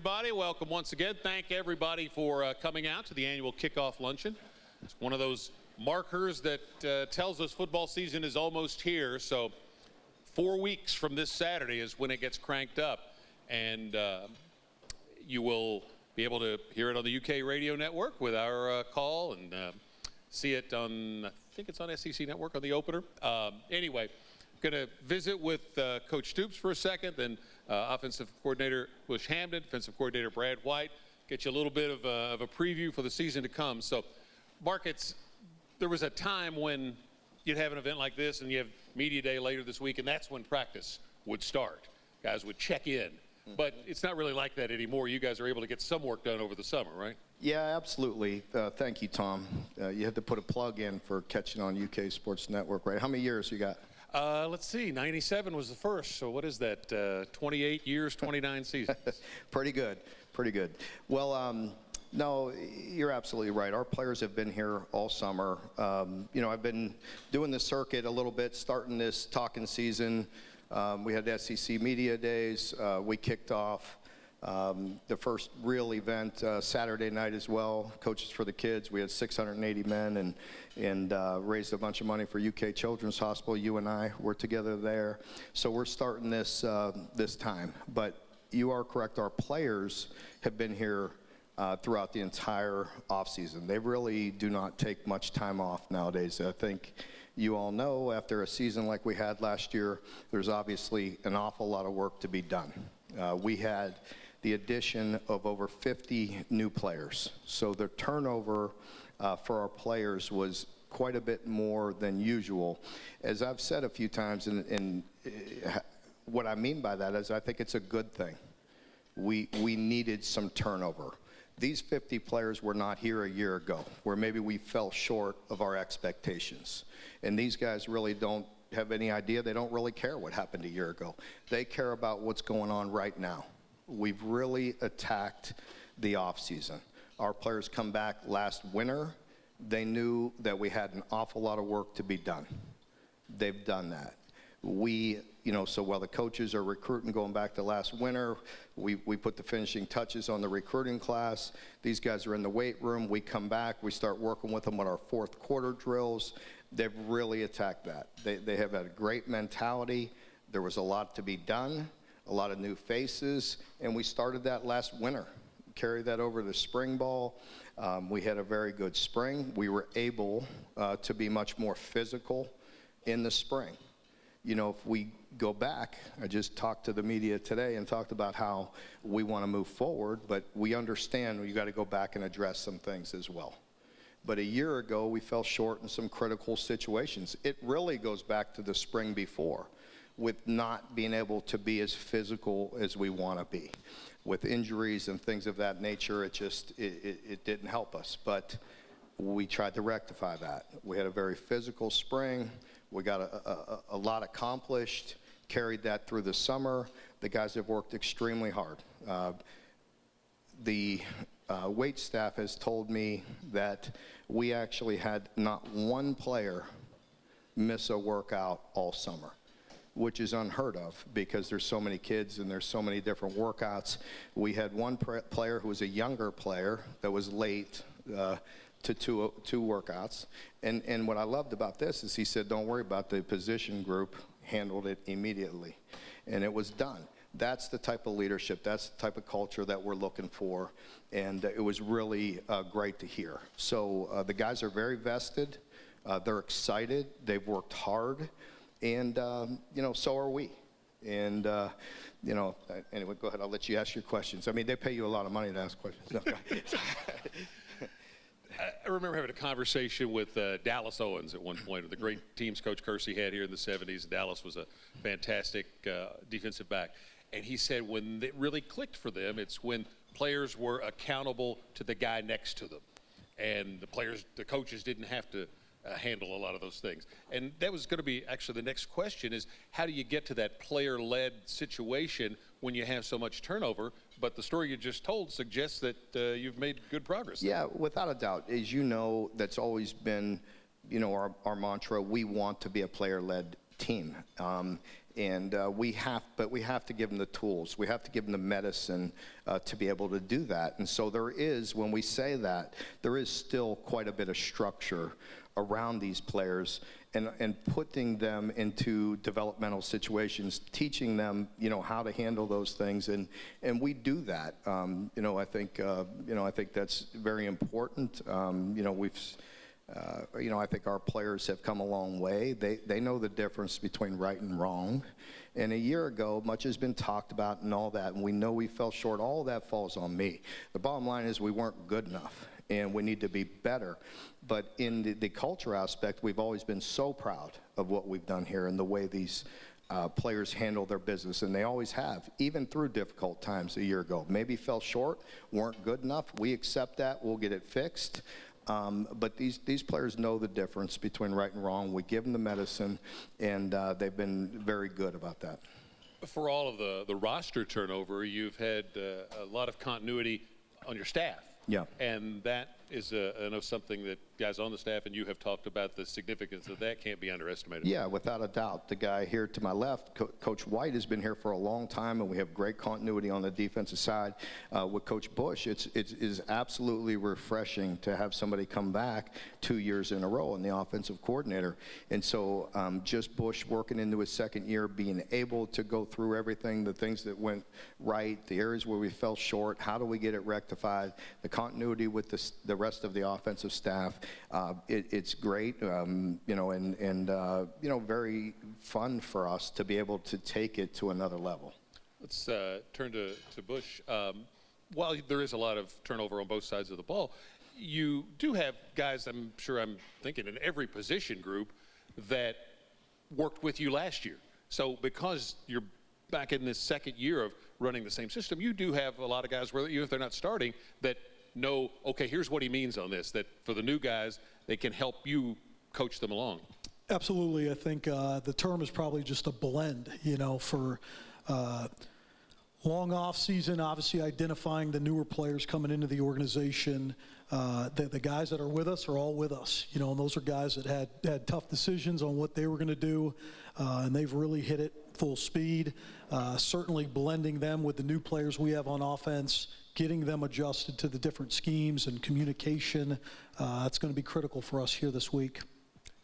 everybody. Welcome once again. Thank everybody for coming out to the annual Kickoff Luncheon. It's one of those markers that tells us football season is almost here. So 4 weeks from this Saturday is when it gets cranked up. And you will be able to hear it on the UK radio network with our call and see it on, I think it's on SEC Network on the opener. Anyway, going to visit with Coach Stoops for a second, then offensive coordinator Bush Hamdan, defensive coordinator Brad White, get you a little bit of a preview for the season to come. So, Mark, there was a time when you'd have an event like this and you have media day later this week, and that's when practice would start. Guys would check in. But it's not really like that anymore. You guys are able to get some work done over the summer, right? Yeah, absolutely. Thank you, Tom. You had to put a plug in for catching on UK Sports Network, right? How many years you got? Let's see, 97 was the first, so what is that, 28 years, 29 seasons? Pretty good, pretty good. Well, no, you're absolutely right. Our players have been here all summer. I've been doing the circuit a little bit, starting this talking season. We had the SEC Media Days. We kicked off the first real event Saturday night as well, Coaches for the Kids. We had 680 men and raised a bunch of money for UK Children's Hospital. You and I were together there. So we're starting this this time. But you are correct. Our players have been here throughout the entire offseason. They really do not take much time off nowadays. I think you all know after a season like we had last year, there's obviously an awful lot of work to be done. We had the addition of over 50 new players. So the turnover for our players was quite a bit more than usual. As I've said a few times, and what I mean by that is I think it's a good thing. We needed some turnover. These 50 players were not here a year ago, where maybe we fell short of our expectations. And these guys really don't have any idea. They don't really care what happened a year ago. They care about what's going on right now. We've really attacked the offseason. Our players come back last winter. They knew that we had an awful lot of work to be done. They've done that. So while the coaches are recruiting going back to last winter, we put the finishing touches on the recruiting class. These guys are in the weight room. We come back. We start working with them on our fourth quarter drills. They've really attacked that. They have had a great mentality. There was a lot to be done, a lot of new faces, and we started that last winter. Carried that over to spring ball. We had a very good spring. We were able to be much more physical in the spring. If we go back, I just talked to the media today and talked about how we want to move forward, but we understand you got to go back and address some things as well. But a year ago, we fell short in some critical situations. It really goes back to the spring before, with not being able to be as physical as we want to be. With injuries and things of that nature, it didn't help us. But we tried to rectify that. We had a very physical spring. We got a lot accomplished, carried that through the summer. The guys have worked extremely hard. The wait staff has told me that we actually had not one player miss a workout all summer, which is unheard of because there's so many kids and there's so many different workouts. We had one player who was a younger player that was late to two workouts. And what I loved about this is he said, don't worry about the position group, handled it immediately. And it was done. That's the type of leadership, that's the type of culture that we're looking for. And it was really great to hear. So the guys are very vested. They're excited. They've worked hard. And, so are we. And, anyway, go ahead. I'll let you ask your questions. I mean, they pay you a lot of money to ask questions. No. I remember having a conversation with Dallas Owens at one point, the great teams Coach Kersey had here in the 70s. Dallas was a fantastic defensive back. And he said when it really clicked for them, it's when players were accountable to the guy next to them. And the coaches didn't have to handle a lot of those things. And that was going to be actually the next question is how do you get to that player-led situation when you have so much turnover? But the story you just told suggests that you've made good progress. Yeah, without a doubt. As you know, that's always been, our mantra. We want to be a player-led team. And we have to give them the tools. We have to give them the medicine to be able to do that. And so there is, when we say that, there is still quite a bit of structure around these players and putting them into developmental situations, teaching them, how to handle those things. And we do that. I think that's very important. I think our players have come a long way. They know the difference between right and wrong. And a year ago, much has been talked about and all that, and we know we fell short. All of that falls on me. The bottom line is we weren't good enough, and we need to be better. But in the culture aspect, we've always been so proud of what we've done here and the way these players handle their business, and they always have, even through difficult times a year ago. Maybe fell short, weren't good enough. We accept that. We'll get it fixed. But these players know the difference between right and wrong. We give them the medicine, and they've been very good about that. For all of the roster turnover, you've had a lot of continuity on your staff. Yeah. And that is, I know, something that guys on the staff and you have talked about. The significance of that can't be underestimated. Yeah, without a doubt. The guy here to my left, Coach White, has been here for a long time, and we have great continuity on the defensive side. With Coach Bush, it is absolutely refreshing to have somebody come back 2 years in a row in the offensive coordinator. And so just Bush working into his second year, being able to go through everything, the things that went right, the areas where we fell short, how do we get it rectified, the continuity with the rest of the offensive staff. It's great, very fun for us to be able to take it to another level. Let's turn to Bush. While there is a lot of turnover on both sides of the ball, you do have guys, I'm thinking in every position group, that worked with you last year. So because you're back in this second year of running the same system, you do have a lot of guys, where even if they're not starting, that know, okay, here's what he means on this, that for the new guys, they can help you coach them along. Absolutely. I think the term is probably just a blend, for long off season, obviously identifying the newer players coming into the organization. The guys that are with us are all with us, and those are guys that had tough decisions on what they were going to do, and they've really hit it full speed. Certainly blending them with the new players we have on offense, getting them adjusted to the different schemes and communication. That's going to be critical for us here this week.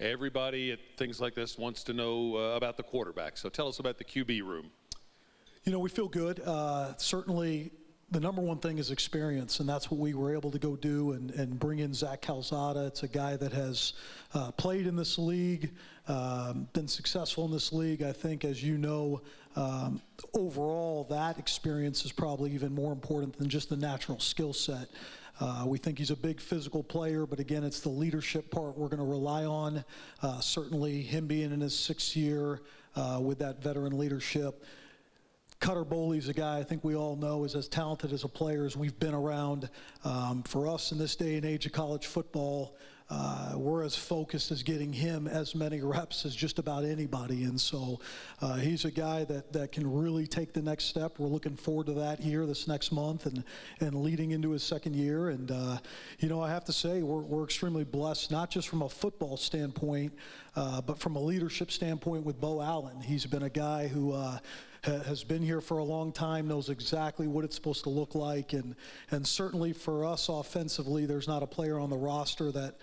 Everybody at things like this wants to know about the quarterback. So tell us about the QB room. We feel good. Certainly the number one thing is experience, and that's what we were able to go do and bring in Zach Calzada. It's a guy that has played in this league, been successful in this league. I think, as you know, overall that experience is probably even more important than just the natural skill set. We think he's a big physical player, but again, it's the leadership part we're going to rely on. Certainly him being in his sixth year with that veteran leadership. Cutter Boley's a guy I think we all know is as talented as a player as we've been around. For us in this day and age of college football, we're as focused as getting him as many reps as just about anybody. And so he's a guy that can really take the next step. We're looking forward to that here this next month and leading into his second year. And, I have to say we're extremely blessed, not just from a football standpoint, but from a leadership standpoint with Bo Allen. He's been a guy who has been here for a long time, knows exactly what it's supposed to look like, and certainly for us offensively, there's not a player on the roster that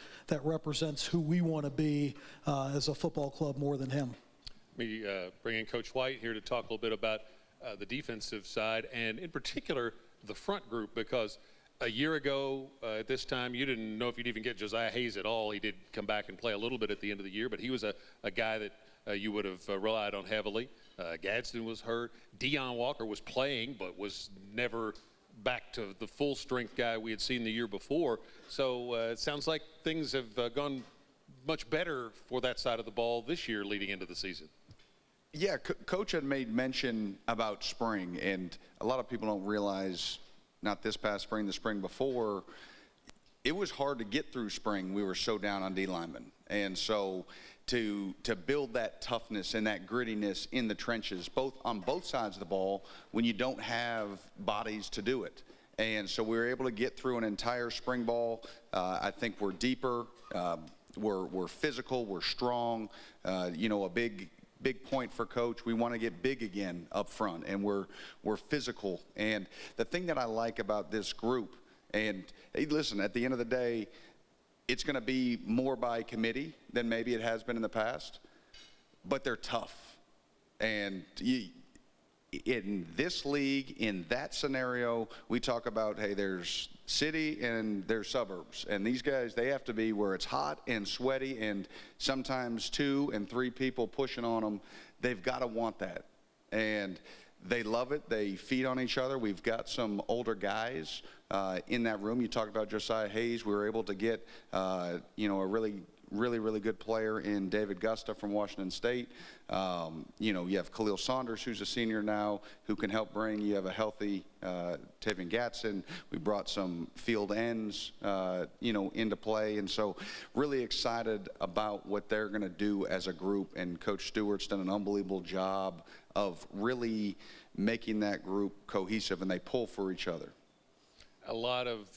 represents who we want to be as a football club more than him. We bring in Coach White here to talk a little bit about the defensive side, and in particular the front group, because a year ago at this time you didn't know if you'd even get Josiah Hayes at all. He did come back and play a little bit at the end of the year, but he was a guy that you would have relied on heavily. Gadsden was hurt. Deion Walker was playing, but was never back to the full strength guy we had seen the year before. So it sounds like things have gone much better for that side of the ball this year leading into the season. Yeah, Coach had made mention about spring, and a lot of people don't realize, not this past spring, the spring before, it was hard to get through spring. We were so down on D linemen. And so to build that toughness and that grittiness in the trenches, on both sides of the ball, when you don't have bodies to do it. And so we were able to get through an entire spring ball. I think we're deeper, we're physical, we're strong. A big big point for Coach. We want to get big again up front, and we're physical. And the thing that I like about this group, and hey, listen, at the end of the day, it's going to be more by committee than maybe it has been in the past, but they're tough. And in this league, in that scenario, we talk about, hey, there's city and there's suburbs. And these guys, they have to be where it's hot and sweaty and sometimes 2 and 3 people pushing on them. They've got to want that. And they love it. They feed on each other. We've got some older guys in that room. You talked about Josiah Hayes. We were able to get, a really good player in David Gusta from Washington State. You have Khalil Saunders, who's a senior now, who can help bring. You have a healthy Tavian Gatson. We brought some field ends, into play. And so really excited about what they're going to do as a group. And Coach Stewart's done an unbelievable job of really making that group cohesive, and they pull for each other. A lot of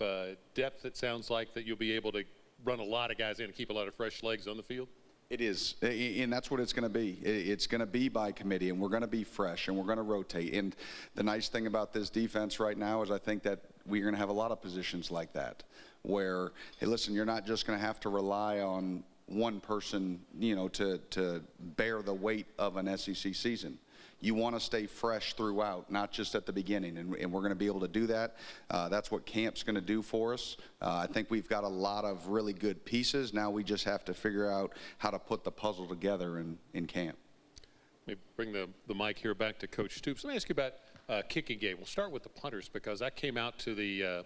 depth, it sounds like, that you'll be able to run a lot of guys in and keep a lot of fresh legs on the field. It is, and that's what it's going to be. It's going to be by committee, and we're going to be fresh, and we're going to rotate. And the nice thing about this defense right now is I think that we're going to have a lot of positions like that where, hey, listen, you're not just going to have to rely on one person, to bear the weight of an SEC season. You want to stay fresh throughout, not just at the beginning, and we're going to be able to do that. That's what camp's going to do for us. I think we've got a lot of really good pieces. Now we just have to figure out how to put the puzzle together in camp. Let me bring the mic here back to Coach Stoops. Let me ask you about kicking game. We'll start with the punters because I came out to the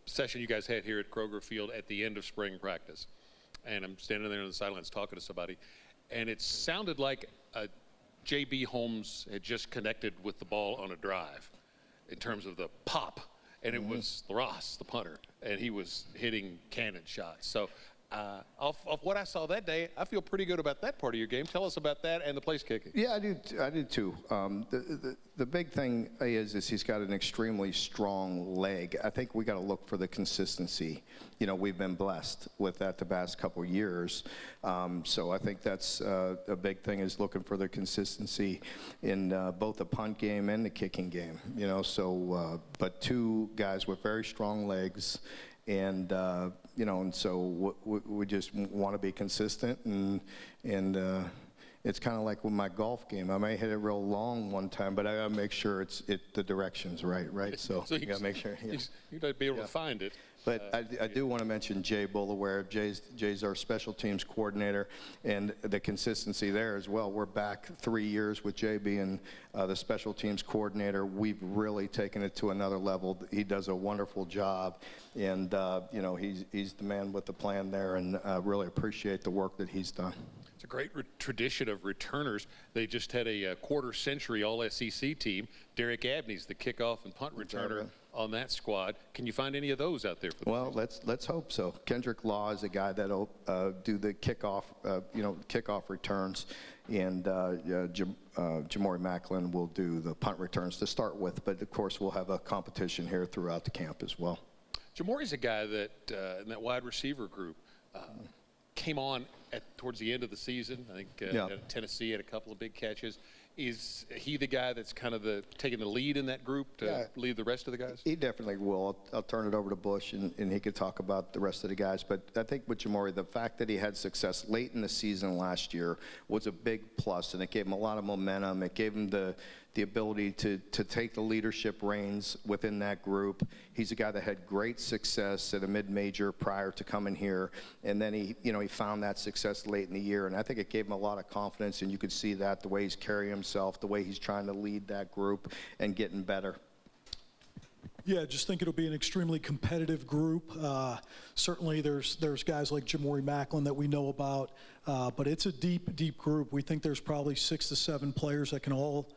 session you guys had here at Kroger Field at the end of spring practice, and I'm standing there on the sidelines talking to somebody, and it sounded like J.B. Holmes had just connected with the ball on a drive in terms of the pop, and it was Ross, the punter, and he was hitting cannon shots. So off what I saw that day, I feel pretty good about that part of your game. Tell us about that and the place kicking. Yeah, I do too. The big thing is he's got an extremely strong leg. I think we got to look for the consistency. We've been blessed with that the past couple of years. So I think that's a big thing is looking for the consistency in both the punt game and the kicking game. But 2 guys with very strong legs. And and so we just want to be consistent, and it's kind of like with my golf game. I may hit it real long one time, but I gotta make sure the direction's right. So you gotta make sure. Yeah. You gotta be able to find it. But I do want to mention Jay Bullaware. Jay's our special teams coordinator, and the consistency there as well. We're back 3 years with Jay being the special teams coordinator. We've really taken it to another level. He does a wonderful job, and he's the man with the plan there, and really appreciate the work that he's done. It's a great tradition of returners. They just had a quarter-century All-SEC team. Derek Abney's the kickoff and punt returner on that squad. Can you find any of those out there for the Well, let's hope so. Kendrick Law is a guy that'll do the kickoff returns, and Jamori Macklin will do the punt returns to start with. But of course, we'll have a competition here throughout the camp as well. Jamori's a guy that in that wide receiver group came on towards the end of the season. I think at Tennessee had a couple of big catches. Is he the guy that's kind of taking the lead in that group to lead the rest of the guys? He definitely will. I'll turn it over to Bush, and he could talk about the rest of the guys. But I think with Jamori, the fact that he had success late in the season last year was a big plus, and it gave him a lot of momentum. It gave him the ability to take the leadership reins within that group. He's a guy that had great success at a mid-major prior to coming here, and then he found that success late in the year, and I think it gave him a lot of confidence, and you could see that the way he's carrying himself, the way he's trying to lead that group and getting better. Yeah, I just think it'll be an extremely competitive group. Certainly there's guys like Jamori Macklin that we know about, but it's a deep group. We think there's probably 6 to 7 players that can all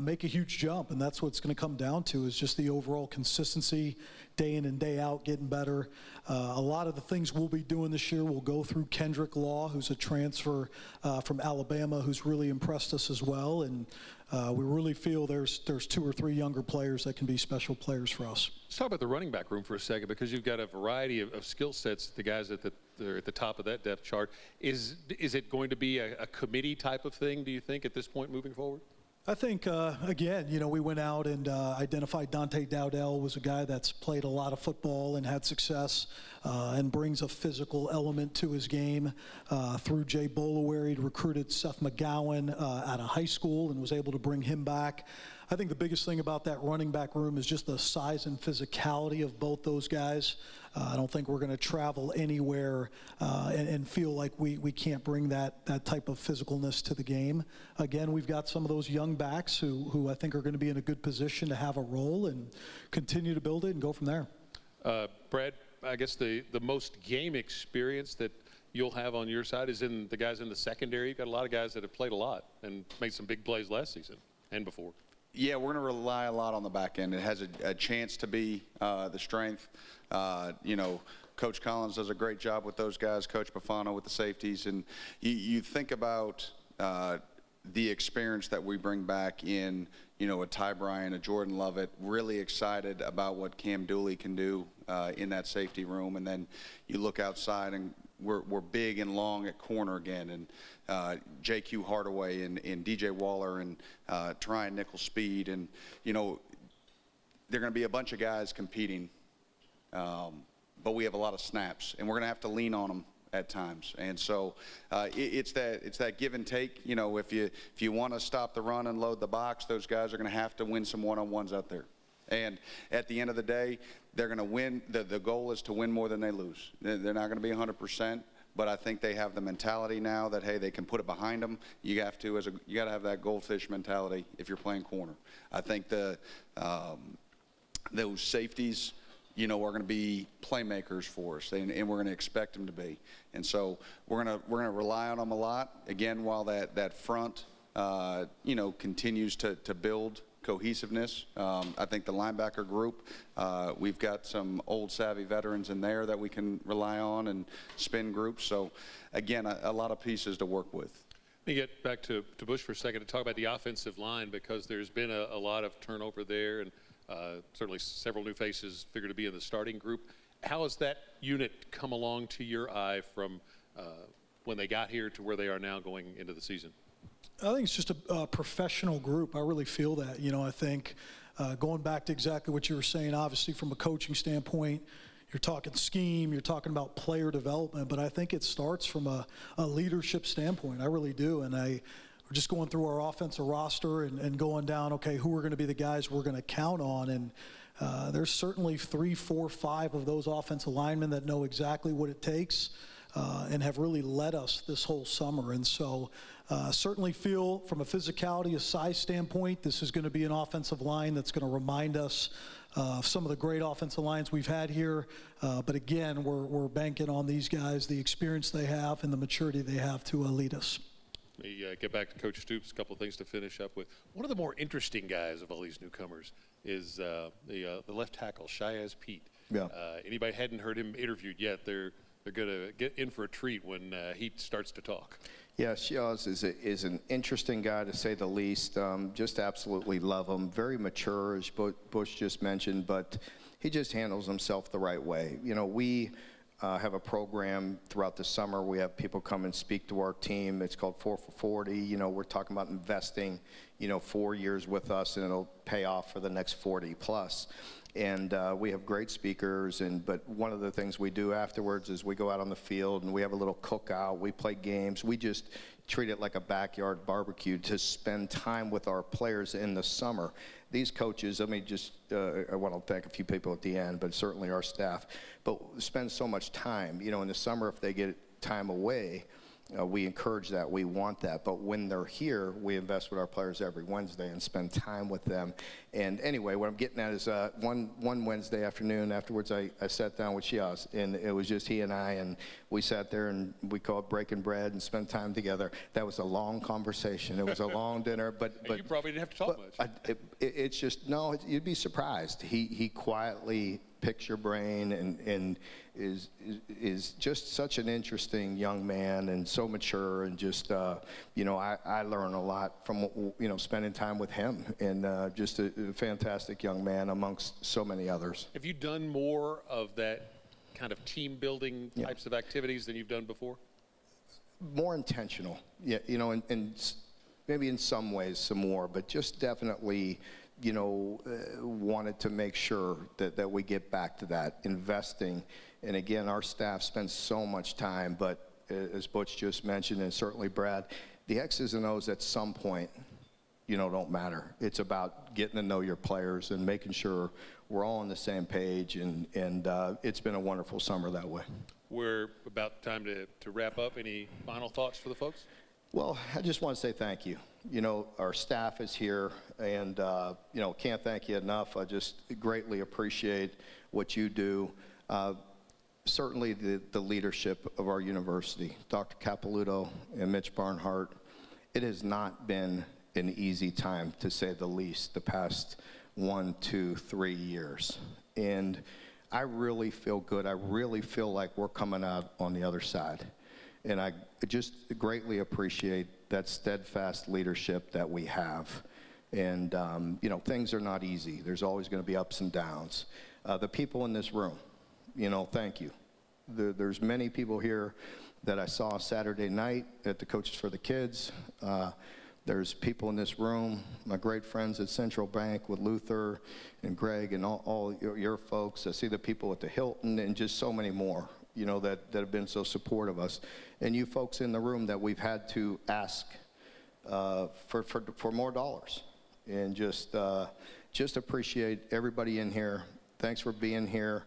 make a huge jump. And that's what it's going to come down to, is just the overall consistency, day in and day out, getting better. A lot of the things we'll be doing this year will go through Kendrick Law, who's a transfer from Alabama, who's really impressed us as well. And we really feel there's 2 or 3 younger players that can be special players for us. Let's talk about the running back room for a second, because you've got a variety of skill sets, the guys that are at the top of that depth chart. Is it going to be a committee type of thing, do you think, at this point moving forward? I think, again, we went out and identified Dante Dowdell was a guy that's played a lot of football and had success and brings a physical element to his game. Through Jay Bolaware, he'd recruited Seth McGowan out of high school and was able to bring him back. I think the biggest thing about that running back room is just the size and physicality of both those guys. I don't think we're going to travel anywhere and feel like we can't bring that type of physicalness to the game. Again, we've got some of those young backs who I think are going to be in a good position to have a role and continue to build it and go from there. Brad, I guess the most game experience that you'll have on your side is in the guys in the secondary. You've got a lot of guys that have played a lot and made some big plays last season and before. Yeah, we're going to rely a lot on the back end. It has a chance to be the strength. Coach Collins does a great job with those guys, Coach Bafano with the safeties. And you think about the experience that we bring back in, a Ty Bryant, a Jordan Lovett, really excited about what Cam Dooley can do in that safety room. And then you look outside and we're big and long at corner again, and J.Q. Hardaway and DJ Waller and Tryon Nickel-Speed, and there are going to be a bunch of guys competing, but we have a lot of snaps, and we're going to have to lean on them at times. And so it's that give and take. If you want to stop the run and load the box, those guys are going to have to win some one-on-ones out there. And at the end of the day, they're going to win. The goal is to win more than they lose. They're not going to be 100%, but I think they have the mentality now that, hey, they can put it behind them. You got to have that goldfish mentality if you're playing corner. I think those safeties, are going to be playmakers for us, and we're going to expect them to be. And so we're going to rely on them a lot. Again, while that front, continues to build cohesiveness. I think the linebacker group, we've got some old savvy veterans in there that we can rely on, and spin groups. So again, a lot of pieces to work with. Let me get back to Bush for a second to talk about the offensive line, because there's been a lot of turnover there, and certainly several new faces figure to be in the starting group. How has that unit come along to your eye from when they got here to where they are now going into the season? I think it's just a professional group. I really feel that. I think going back to exactly what you were saying, obviously from a coaching standpoint, you're talking scheme, you're talking about player development, but I think it starts from a leadership standpoint. I really do. And we're just going through our offensive roster and going down, okay, who are going to be the guys we're going to count on. And there's certainly 3, 4, 5 of those offensive linemen that know exactly what it takes and have really led us this whole summer. And so certainly feel from a physicality, a size standpoint, this is going to be an offensive line that's going to remind us of some of the great offensive lines we've had here. But again, we're banking on these guys, the experience they have and the maturity they have to lead us. Let me get back to Coach Stoops. A couple of things to finish up with. One of the more interesting guys of all these newcomers is the left tackle, Shiaz Pete. Yeah. Anybody hadn't heard him interviewed yet, they're going to get in for a treat when he starts to talk. Yeah, Shiaz is an interesting guy, to say the least. Just absolutely love him. Very mature, as Bush just mentioned, but he just handles himself the right way. We have a program throughout the summer. We have people come and speak to our team. It's called 4 for 40. We're talking about investing, 4 years with us, and it'll pay off for the next 40 plus. And we have great speakers, but one of the things we do afterwards is we go out on the field and we have a little cookout. We play games. We just treat it like a backyard barbecue to spend time with our players in the summer. These coaches, I want to thank a few people at the end, but certainly our staff, but spend so much time. In the summer, if they get time away, We encourage that. We want that. But when they're here, we invest with our players every Wednesday and spend time with them. And anyway, what I'm getting at is one Wednesday afternoon afterwards, I sat down with Shiaz, and it was just he and I, and we sat there and we called it breaking bread and spent time together. That was a long conversation. It was a long dinner, but you probably didn't have to talk much. It's just, no, you'd be surprised. He quietly picks your brain and is just such an interesting young man and so mature, and just I learn a lot from spending time with him, and just a fantastic young man amongst so many others. Have you done more of that kind of team building types of activities than you've done before? More intentional, yeah, and maybe in some ways some more, but just definitely wanted to make sure that we get back to that, investing. And again, our staff spends so much time, but as Butch just mentioned, and certainly Brad, the X's and O's at some point, don't matter. It's about getting to know your players and making sure we're all on the same page, and it's been a wonderful summer that way. We're about time to wrap up. Any final thoughts for the folks? Well, I just want to say thank you. Our staff is here, and, can't thank you enough. I just greatly appreciate what you do. Certainly the leadership of our university, Dr. Capilouto and Mitch Barnhart. It has not been an easy time, to say the least, the past 1, 2, 3 years. And I really feel good. I really feel like we're coming out on the other side. And I just greatly appreciate that steadfast leadership that we have. And, things are not easy. There's always going to be ups and downs. The people in this room, thank you. There's many people here that I saw Saturday night at the Coaches for the Kids. There's people in this room, my great friends at Central Bank with Luther and Greg and all your folks. I see the people at the Hilton and just so many more, that have been so supportive of us. And you folks in the room that we've had to ask for more dollars. And just appreciate everybody in here. Thanks for being here.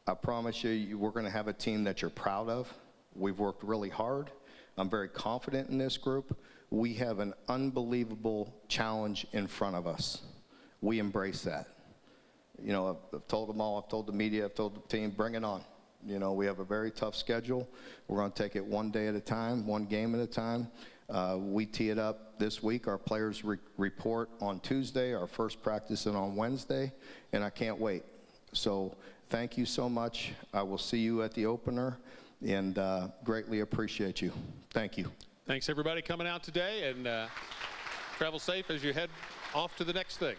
I promise you, we're going to have a team that you're proud of. We've worked really hard. I'm very confident in this group. We have an unbelievable challenge in front of us. We embrace that. I've told them all, I've told the media, I've told the team, bring it on. We have a very tough schedule. We're going to take it one day at a time, one game at a time. We tee it up this week. Our players report on Tuesday, our first practice is on Wednesday, and I can't wait. So thank you so much. I will see you at the opener, and greatly appreciate you. Thank you. Thanks, everybody, coming out today, and travel safe as you head off to the next thing.